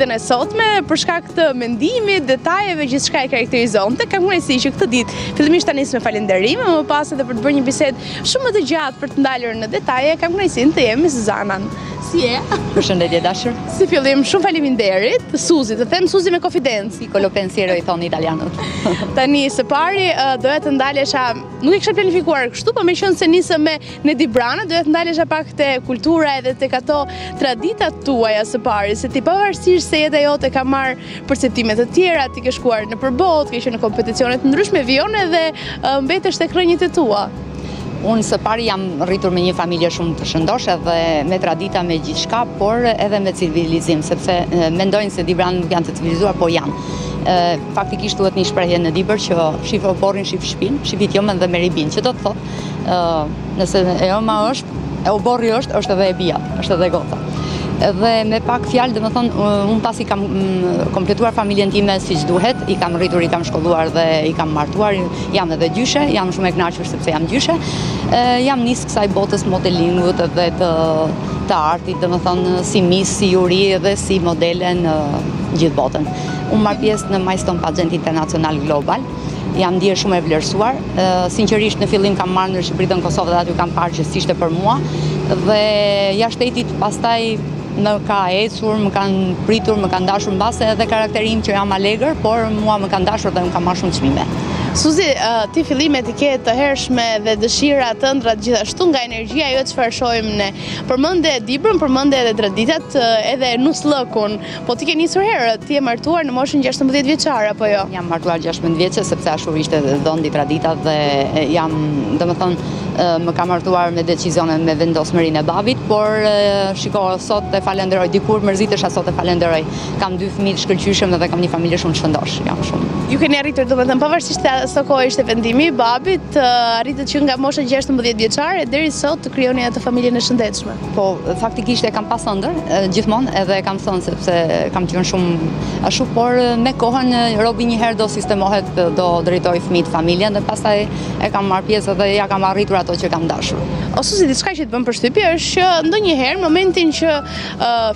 ditën e sotme për shkak të mendimit, detajeve, gjithçka e karakterizonte. Kam kënaqësi që këtë ditë fillimisht ta nis me falënderim, më pas edhe për të bërë një bisedë shumë më të gjatë për të ndalur në detaje. Kam kënaqësinë të jemi me Suzanën. Si je? Përshëndetje dashur. Si fillim, shumë faleminderit. Suzi, të them Suzi me konfidencë. Piccolo pensiero i thonë italianët. Tani së pari doja të ndalesha, nuk e kisha planifikuar kështu, por meqenëse se nisëm me Nedi Brana, doja të ndalesha pak te kultura edhe tek ato traditat tuaja së pari, se ti pavarësisht se jeta jote ka marrë perceptime të tjera, ti ke shkuar në përbot, ke qenë në kompeticione të ndryshme, vijon edhe mbetesh tek rrënjët e tua. Unë së pari jam rritur me një familje shumë të shëndosh edhe me tradita me gjithçka, por edhe me civilizim, sepse mendojnë se Dibranë nuk janë të civilizuar, po janë. Faktikisht duhet një shprehje në Dibër që shif oborrin, shif shtëpinë, shifit jomën dhe meribin, që do të thotë, nëse e joma është, e oborri është edhe e bia, është edhe gota. Dhe me pak fjalë, domethënë, unë pasi kam kompletuar familjen time siç duhet, i kam rritur, i kam shkolluar dhe i kam martuar, jam edhe gjyshe, jam shumë e kënaqur sepse jam gjyshe. Jam nis kësaj botës modelingut edhe të artit, domethënë si Miss, si juri dhe si modele në gjithë botën. Unë marr pjesë në Milestone Pageant International Global. Jam ndjer shumë e vlerësuar. Sinqerisht në fillim kam marrë në Shqipëri dhe në Kosovë dhe aty kam parë që s'ishte për mua. Dhe jashtë shtetit pastaj më ka ecur, më kanë pritur, më kanë dashur mbase edhe karakterim që jam alegër, por mua më kanë dashur dhe më kam marrë shumë çmime. Suzi, ti fillimet i ke të hershme dhe dëshira të ëndra gjithashtu nga energjia jo çfarë shohim ne. Përmende Dibrën, përmende edhe traditat, edhe Nuslëkun. Po ti ke nisur herët, ti je martuar në moshën 16 vjeçare apo jo? Jam martuar 16 vjeçë sepse ashtu ishte dondi traditat dhe jam, domethënë, më ka martuar me decizione me vendosmërinë e babit, por shiko, sot e falenderoj, dikur mërzitesha, sot e falenderoj. Kam 2 fëmijë të shkëlqyeshëm dhe kam një familje shumë të shëndosh, jam shumë. Ju keni arritur, domethënë, pavarësisht se kohë ishte vendimi i babit, arritët që nga mosha 16 vjeçare deri sot të krijoni atë familjen e shëndetshme. Po, faktikisht e kam pas ëndër gjithmonë, edhe e kam thënë sepse kam qenë shumë ashtu, por me kohën robi një herë do sistemohet, do drejtoj fëmijët, familjen dhe pastaj e kam marrë pjesë dhe ja kam arritur ato që kam dashur. O Suzi, diçka që të bën përshtypje është që ndonjëherë momentin që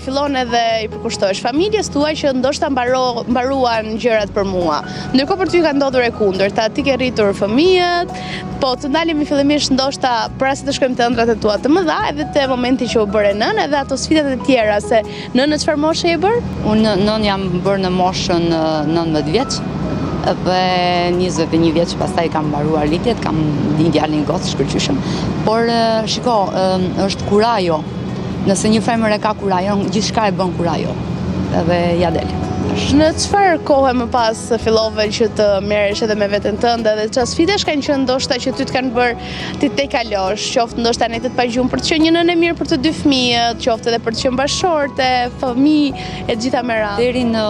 fillon edhe i përkushtohesh familjes tuaj që ndoshta mbaruan gjërat për mua. Ndërkohë për ty ka ndodhur e kundërta, ti ke rritur fëmijët, po të ndalemi fillimisht ndoshta para se të shkojmë te ëndrat e tua të mëdha, edhe te momenti që u bëre nën, edhe ato sfidat e tjera, se në çfarë moshe je bër? Unë nën jam bërë në moshën 19 vjeç. Dhe 21 vjeç pastaj kam mbaruar litjet, kam një djalin gotë shkëlqyeshëm. Por shiko, është kurajo. Nëse një femër e ka kurajon, gjithçka e bën kurajo. Edhe ja del. Në çfarë kohë më pas fillove që të merresh edhe me veten tënde dhe çfarë sfidash kanë qenë ndoshta që ty të kanë bërë ti te kalosh, qoftë ndoshta në të pagjumë për të qenë një nënë e mirë për të 2 fëmijët, qoftë edhe për të qenë bashkëshorte, fëmijë e gjitha me radhë. Deri në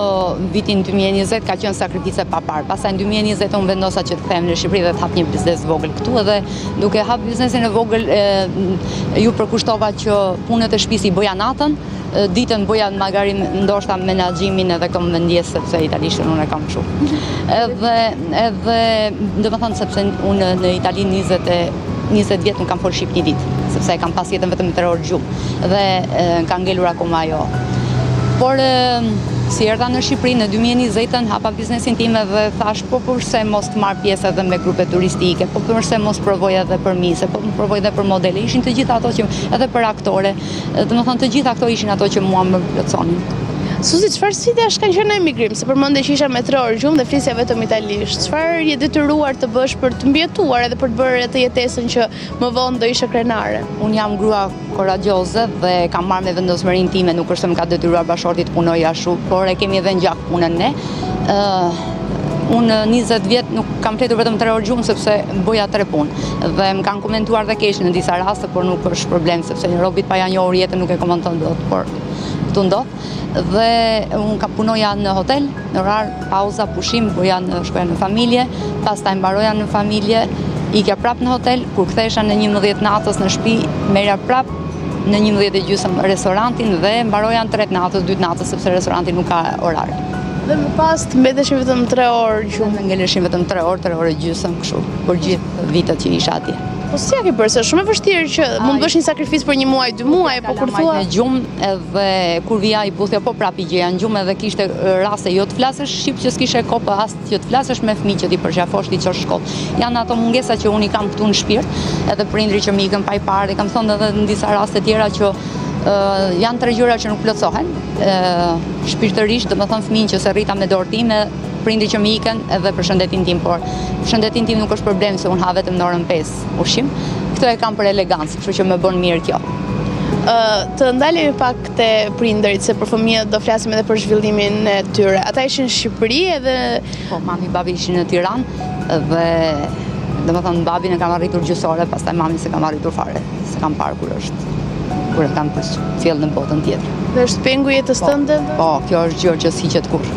vitin 2020 ka qenë sakrificë pa parë. Pastaj në 2020 unë vendosa që të them në Shqipëri dhe të hap një biznes vogël këtu edhe duke hap biznesin e vogël ju përkushtova që punët e shtëpisë i bëja natën. Ditën boja magari ndoshta menaxhimin edhe kom mendjes sepse italishtën unë e kam shumë. Edhe domethënë sepse unë në Itali 20 vjet nuk kam folur shqip një ditë, sepse e kam pas jetën vetëm 3 orë gjumë dhe ka ngelur akoma ajo. Por si erdha në Shqipëri në 2020 hapa biznesin tim dhe thash po përse mos të marr pjesë edhe me grupe turistike, po përse mos provoj edhe për mise, po provoj edhe për modele. Ishin të gjitha ato që edhe për aktore, domethënë të gjitha ato ishin ato që mua më plotsonin. Suzi, çfarë sfidash kanë qenë në emigrim? Se përmende që isha me 3 orë gjumë dhe flisja vetëm italisht. Çfarë je detyruar të bësh për të mbijetuar edhe për të bërë atë jetesën që më vonë do ishe krenare? Unë jam grua koragjoze dhe kam marrë me vendosmërinë time, nuk është se më ka detyruar bashorti të punoj ashtu, por e kemi edhe në gjak punën ne. Unë 20 vjet nuk kam fletur vetëm 3 orë gjumë sepse boja 3 punë. Dhe më kanë komentuar dhe keq në disa raste, por nuk është problem sepse një robit pa ja njohur jetën nuk e komenton dot, por këtu ndodh. Dhe unë ka punoja në hotel, në orar, pauza, pushim, shkoja në familje, pastaj mbaroja në familje, ikja prap në hotel, kur kthehesha në 11 natës në shtëpi, merja prap në 11:30 restorantin dhe mbaroja në 3 natës, 2 natës, sepse restoranti nuk ka orar. Dhe më pas të mbeteshin vetëm 3 orë gjumë? Ngeleshin vetëm 3 orë, 3 orë gjysmë, kështu, për gjithë vitet që isha atje. Po si ja ke bërë, se shumë e vështirë që mund të bësh një sakrificë për 1 muaj, 2 muaj, po kur thua në gjumë edhe kur vija i puthja po prapi gjeja në gjumë edhe kishte raste jo të flasësh shqip që s'kishe kohë, po as që të flasësh me fëmijë që ti përqafosh ti çosh shkollë. Janë ato mungesa që unë i kam këtu në shpirt, edhe prindri që më ikën pa i parë, kam thonë edhe në disa raste tjera që janë 3 gjëra që nuk plotësohen. Shpirtërisht, domethënë fëmijën që se rrita me dorë time, prindri që më ikën edhe përshëndetin tim, por përshëndetin tim nuk është problem se unë ha vetëm në orën 5 ushqim. Këto e kam për elegancë, kështu që më bën mirë kjo. Të ndalemi pak te prindërit, se për fëmijët do flasim edhe për zhvillimin e tyre. Ata ishin në Shqipëri edhe Po, mami babi ishin në Tiranë dhe domethënë babin e kam arritur gjysore, pastaj mamin se kam arritur fare. Se kam parë kur e kanë përcjell në botën tjetër. Dhe është pengu i jetës tënde? Po, kjo është gjë që s'hiqet kurrë.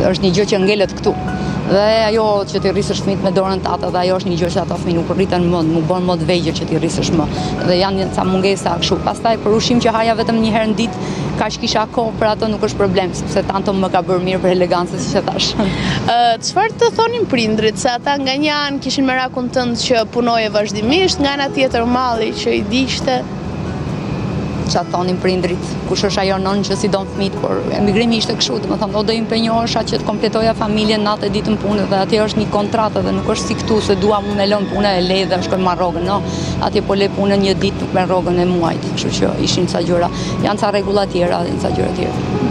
Është një gjë që ngelet këtu. Dhe ajo që ti rrisësh fëmijët me dorën tatë, dhe ajo është një gjë që ata fëmijë nuk rriten më, nuk bën më të vegjël që ti rrisësh më. Dhe janë ca mungesa kështu. Pastaj për ushqim që haja vetëm një herë në ditë, kaq kisha kohë për ato nuk është problem, sepse tanto më ka bërë mirë për elegancën, siç e thash. Çfarë të thonin prindrit, se ata nga një anë kishin merakun tënd që punoje vazhdimisht, nga ana tjetër malli që i diqte? Që thonin prindrit, kush është ajo nonë që si don fëmijët, por emigrimi ishte kështu, domethënë do impenjohesha që të kompletoja familjen natë ditën punë, dhe atje është një kontratë dhe nuk është si këtu se dua unë e lëm punën e lejë dhe shkoj marr rrogën, no. Atje po le punën një ditë, nuk merr rrogën e muajit, kështu që ishin ca gjëra, janë ca rregulla tjera, janë ca gjëra tjera.